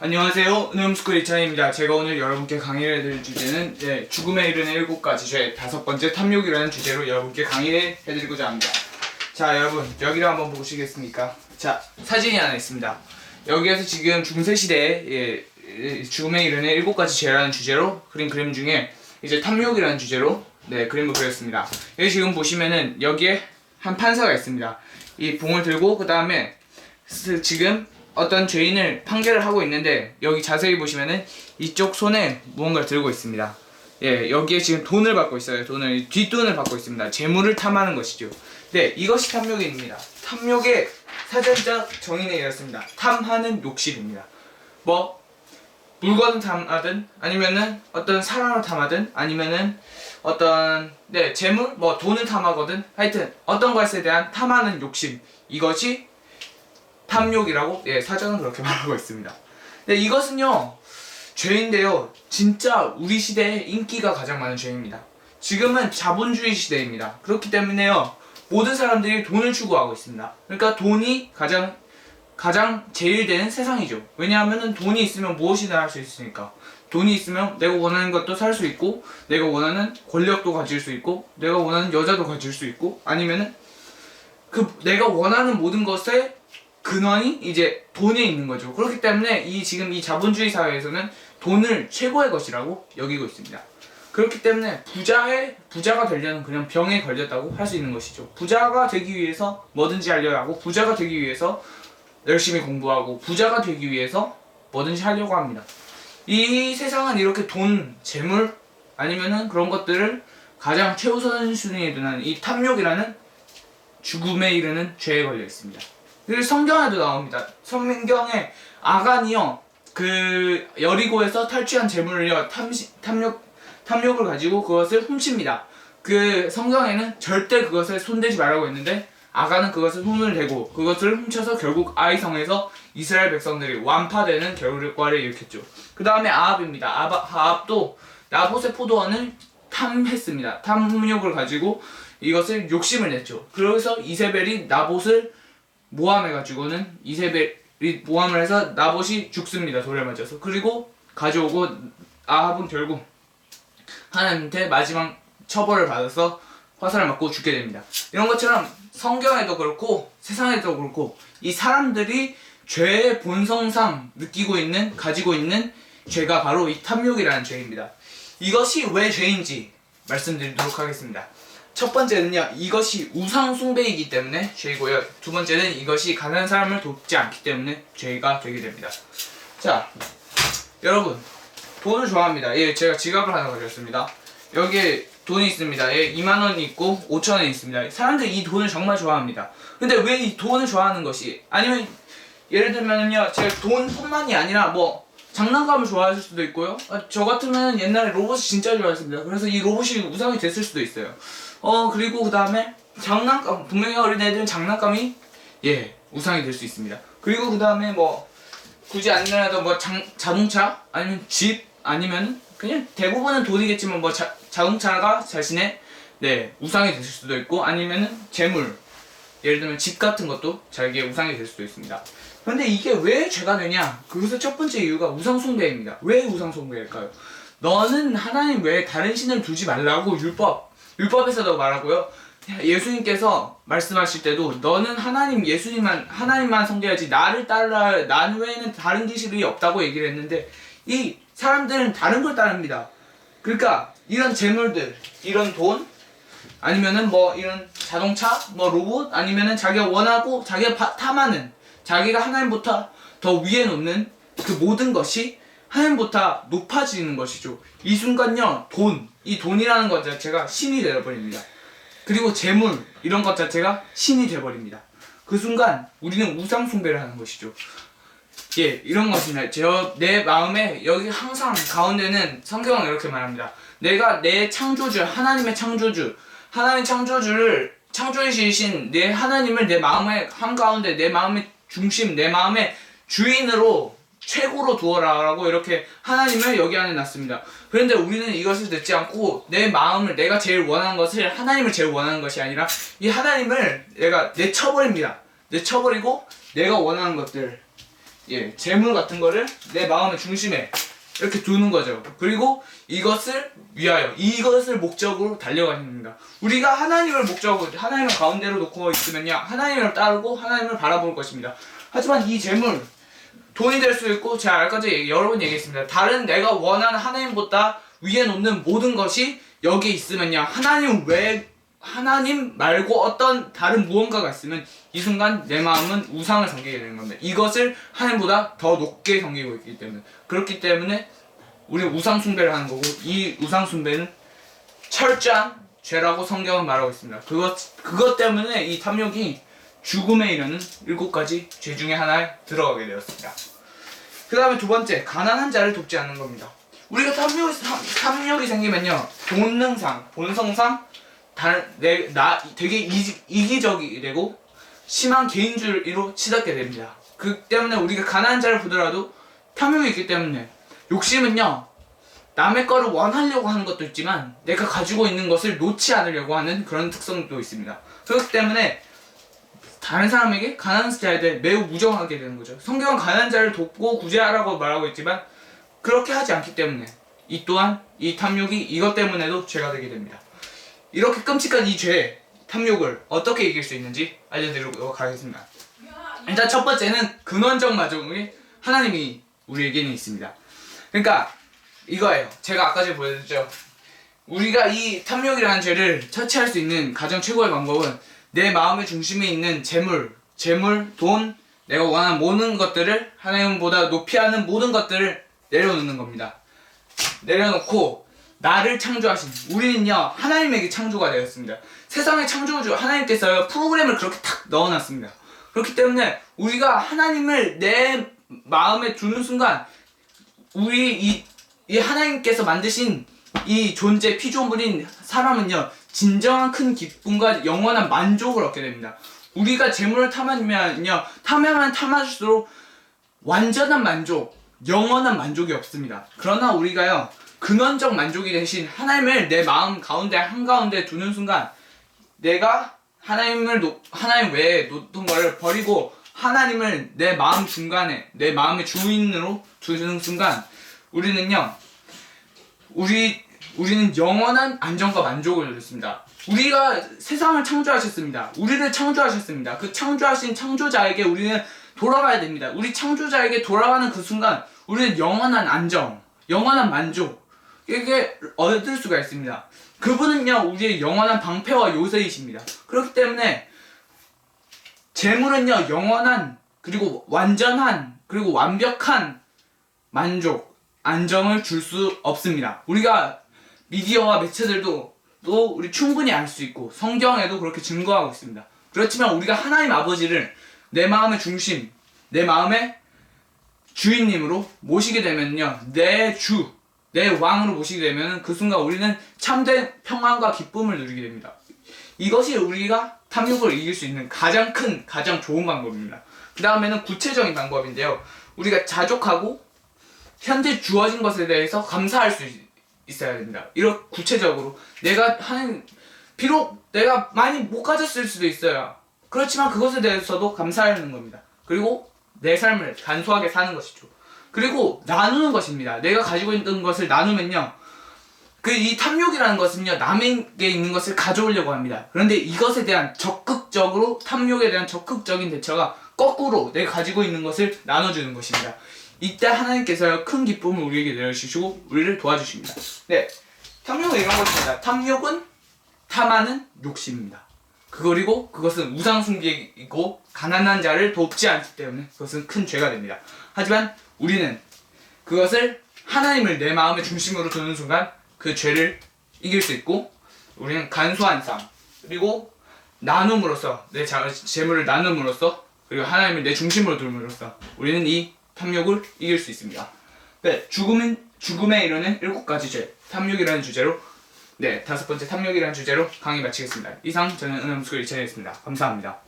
안녕하세요. 은음스쿨 이찬입니다. 제가 오늘 여러분께 강의를 해드릴 주제는 죽음에 이르는 7가지 죄 5번째 탐욕이라는 주제로 여러분께 강의를 해드리고자 합니다. 자, 여러분 여기를 한번 보시겠습니까? 자, 사진이 하나 있습니다. 여기에서 지금 중세시대에 죽음에 이르는 7가지 죄라는 주제로 그린 그림 중에 이제 탐욕이라는 주제로 그림을 그렸습니다. 여기 지금 보시면은 여기에 한 판사가 있습니다. 이 봉을 들고 그 다음에 지금 어떤 죄인을 판결을 하고 있는데 여기 자세히 보시면은 이쪽 손에 무언가를 들고 있습니다. 여기에 지금 돈을 받고 있어요. 뒷돈을 받고 있습니다. 재물을 탐하는 것이죠. 이것이 탐욕입니다. 탐욕의 사전적 정의는 이렇습니다. 탐하는 욕심입니다. 물건을 탐하든 아니면은 어떤 사람을 탐하든 아니면은 어떤 재물 돈을 탐하거든 하여튼 어떤 것에 대한 탐하는 욕심, 이것이 탐욕이라고 사전은 그렇게 말하고 있습니다. 이것은요 죄인데요, 진짜 우리 시대에 인기가 가장 많은 죄입니다. 지금은 자본주의 시대입니다. 그렇기 때문에요 모든 사람들이 돈을 추구하고 있습니다. 그러니까 돈이 가장 제일되는 세상이죠. 왜냐하면 돈이 있으면 무엇이나 할 수 있으니까. 돈이 있으면 내가 원하는 것도 살 수 있고, 내가 원하는 권력도 가질 수 있고, 내가 원하는 여자도 가질 수 있고, 아니면은 내가 원하는 모든 것의 근원이 이제 돈에 있는 거죠. 그렇기 때문에 지금 이 자본주의 사회에서는 돈을 최고의 것이라고 여기고 있습니다. 그렇기 때문에 부자가 되려는 그냥 병에 걸렸다고 할 수 있는 것이죠. 부자가 되기 위해서 뭐든지 하려고 하고, 부자가 되기 위해서 열심히 공부하고, 부자가 되기 위해서 뭐든지 하려고 합니다. 이 세상은 이렇게 돈, 재물 아니면은 그런 것들을 가장 최우선순위에 두는 이 탐욕이라는 죽음에 이르는 죄에 걸려 있습니다. 그리고 성경에도 나옵니다. 성경에 아간이요 여리고에서 탈취한 재물을요 탐욕을 가지고 그것을 훔칩니다. 성경에는 절대 그것을 손대지 말라고 했는데 아간은 그것을 손을 대고 그것을 훔쳐서 결국 아이성에서 이스라엘 백성들이 완파되는 결과를 일으켰죠. 그 다음에 아합입니다. 아합도 나봇의 포도원을 탐했습니다. 탐욕을 가지고 이것을 욕심을 냈죠. 그래서 이세벨이 나봇을 모함해가지고는 이세벨이 모함을 해서 나봇이 죽습니다. 돌에 맞아서. 그리고 가져오고 아합은 결국 하나님한테 마지막 처벌을 받아서 화살을 맞고 죽게 됩니다. 이런 것처럼 성경에도 그렇고 세상에도 그렇고 이 사람들이 죄의 본성상 가지고 있는 죄가 바로 이 탐욕이라는 죄입니다. 이것이 왜 죄인지 말씀드리도록 하겠습니다. 첫 번째는요, 이것이 우상숭배이기 때문에 죄이고요. 두 번째는 이것이 가난한 사람을 돕지 않기 때문에 죄가 되게 됩니다. 자, 여러분 돈을 좋아합니다. 제가 지갑을 하나 가졌습니다. 여기에 돈이 있습니다. 2만원이 있고 5천원이 있습니다. 사람들이 이 돈을 정말 좋아합니다. 근데 왜 이 돈을 좋아하는 것이, 아니면 예를 들면은요, 제가 돈뿐만이 아니라 장난감을 좋아하실 수도 있고요. 저 같으면 옛날에 로봇을 진짜 좋아했습니다. 그래서 이 로봇이 우상이 됐을 수도 있어요. 그리고 그 다음에 장난감, 분명히 어린애들은 장난감이 우상이 될 수 있습니다. 그리고 그 다음에 굳이 아니더라도 자동차 아니면 집 아니면 그냥 대부분은 돈이겠지만 자동차가 자신의 우상이 될 수도 있고, 아니면은 재물, 예를 들면 집 같은 것도 자기의 우상이 될 수도 있습니다. 그런데 이게 왜 죄가 되냐? 그것의 첫 번째 이유가 우상숭배입니다. 왜 우상숭배일까요? 너는 하나님 외에 다른 신을 두지 말라고 율법에서도 말하고요. 예수님께서 말씀하실 때도 너는 하나님만 섬겨야지 나를 따르라, 나 외에는 다른 기술이 없다고 얘기를 했는데, 이 사람들은 다른 걸 따릅니다. 그러니까 이런 재물들, 이런 돈, 아니면은 이런 자동차, 로봇, 아니면은 자기가 원하고 자기가 탐하는, 자기가 하나님보다 더 위에 놓는 그 모든 것이 하나님보다 높아지는 것이죠. 이 순간요, 이 돈이라는 것 자체가 신이 되어버립니다. 그리고 재물, 이런 것 자체가 신이 되어버립니다. 그 순간 우리는 우상숭배를 하는 것이죠. 이런 것입니다. 내 마음에 여기 항상 가운데는 성경은 이렇게 말합니다. 내가 내 창조주, 하나님의 창조주를, 창조주이신 내 하나님을 내 마음의 한가운데, 내 마음의 중심, 내 마음의 주인으로 최고로 두어라라고 이렇게 하나님을 여기 안에 놨습니다. 그런데 우리는 이것을 듣지 않고 내 마음을, 내가 제일 원하는 것을, 하나님을 제일 원하는 것이 아니라 이 하나님을 내가 내쳐버립니다. 내쳐버리고 내가 원하는 것들, 재물 같은 거를 내 마음의 중심에 이렇게 두는 거죠. 그리고 이것을 위하여, 이것을 목적으로 달려가는 겁니다. 우리가 하나님을 목적으로, 하나님을 가운데로 놓고 있으면요, 하나님을 따르고 하나님을 바라볼 것입니다. 하지만 이 재물, 돈이 될 수 있고, 제가 아까도 여러 번 얘기했습니다. 다른 내가 원하는 하나님보다 위에 놓는 모든 것이 여기 있으면요, 하나님 말고 어떤 다른 무언가가 있으면 이 순간 내 마음은 우상을 섬기게 되는 겁니다. 이것을 하나님보다 더 높게 섬기고 있기 때문에. 그렇기 때문에 우리는 우상 숭배를 하는 거고, 이 우상 숭배는 철저한 죄라고 성경은 말하고 있습니다. 그것 때문에 이 탐욕이 죽음에 이르는 7가지 죄 중에 하나에 들어가게 되었습니다. 그 다음에 두 번째, 가난한 자를 돕지 않는 겁니다. 우리가 탐욕이 생기면요, 본성상 되게 이기적이 되고 심한 개인주의로 치닫게 됩니다. 그 때문에 우리가 가난한 자를 보더라도 탐욕이 있기 때문에, 욕심은요, 남의 거를 원하려고 하는 것도 있지만 내가 가지고 있는 것을 놓지 않으려고 하는 그런 특성도 있습니다. 그렇기 때문에 다른 사람에게 가난한 자에 대해 매우 무정하게 되는 거죠. 성경은 가난한 자를 돕고 구제하라고 말하고 있지만 그렇게 하지 않기 때문에 이 또한 이 탐욕이 이것 때문에도 죄가 되게 됩니다. 이렇게 끔찍한 이 죄, 탐욕을 어떻게 이길 수 있는지 알려드리도록 하겠습니다. 일단 첫 번째는 근원적 마종이 하나님이 우리에게는 있습니다. 그러니까 이거예요. 제가 아까 전에 보여드렸죠. 우리가 이 탐욕이라는 죄를 처치할 수 있는 가장 최고의 방법은 내 마음의 중심에 있는 재물, 돈, 내가 원하는 모든 것들을, 하나님보다 높이 하는 모든 것들을 내려놓는 겁니다. 내려놓고 나를 창조하신, 우리는요, 하나님에게 창조가 되었습니다. 세상의 창조주 하나님께서 프로그램을 그렇게 탁 넣어놨습니다. 그렇기 때문에 우리가 하나님을 내 마음에 두는 순간, 이 하나님께서 만드신 이 존재, 피조물인 사람은요, 진정한 큰 기쁨과 영원한 만족을 얻게 됩니다. 우리가 재물을 탐하면요, 탐하면 탐할수록 완전한 만족, 영원한 만족이 없습니다. 그러나 우리가요, 근원적 만족이 되신 하나님을 내 마음 가운데 한가운데 두는 순간, 내가 하나님 외에 놓던 것을 버리고 하나님을 내 마음 중간에, 내 마음의 주인으로 두는 순간, 우리는 영원한 안정과 만족을 누렸습니다. 우리가 세상을 창조하셨습니다. 우리를 창조하셨습니다. 그 창조하신 창조자에게 우리는 돌아가야 됩니다. 우리 창조자에게 돌아가는 그 순간 우리는 영원한 안정, 영원한 만족, 이게 얻을 수가 있습니다. 그분은요, 우리의 영원한 방패와 요새이십니다. 그렇기 때문에 재물은요, 영원한, 그리고 완전한, 그리고 완벽한 만족, 안정을 줄 수 없습니다. 우리가 미디어와 매체들도 또 우리 충분히 알 수 있고 성경에도 그렇게 증거하고 있습니다. 그렇지만 우리가 하나님 아버지를 내 마음의 중심, 내 마음의 주인님으로 모시게 되면요, 내 왕으로 모시게 되면 그 순간 우리는 참된 평안과 기쁨을 누리게 됩니다. 이것이 우리가 탐욕을 이길 수 있는 가장 좋은 방법입니다. 그 다음에는 구체적인 방법인데요, 우리가 자족하고 현재 주어진 것에 대해서 감사할 수 있어야 됩니다. 이렇게 구체적으로 비록 내가 많이 못 가졌을 수도 있어요. 그렇지만 그것에 대해서도 감사하는 겁니다. 그리고 내 삶을 간소하게 사는 것이죠. 그리고 나누는 것입니다. 내가 가지고 있는 것을 나누면요, 이 탐욕이라는 것은요, 남에게 있는 것을 가져오려고 합니다. 그런데 이것에 대한 탐욕에 대한 적극적인 대처가 거꾸로 내가 가지고 있는 것을 나눠주는 것입니다. 이때 하나님께서 큰 기쁨을 우리에게 내려주시고 우리를 도와주십니다. 네, 탐욕은 이런 것입니다. 탐욕은 탐하는 욕심입니다. 그리고 그것은 우상숭배이고 가난한 자를 돕지 않기 때문에 그것은 큰 죄가 됩니다. 하지만 우리는 그것을 하나님을 내 마음의 중심으로 두는 순간 그 죄를 이길 수 있고, 우리는 간소한 삶, 그리고 나눔으로써, 내 재물을 나눔으로써, 그리고 하나님을 내 중심으로 둠으로써 우리는 이 탐욕을 이길 수 있습니다. 네, 죽음에 이르는 7가지 죄, 탐욕이라는 주제로, 네, 5번째 탐욕이라는 주제로 강의 마치겠습니다. 이상 저는 은혜문스쿨 이찬이었습니다. 감사합니다.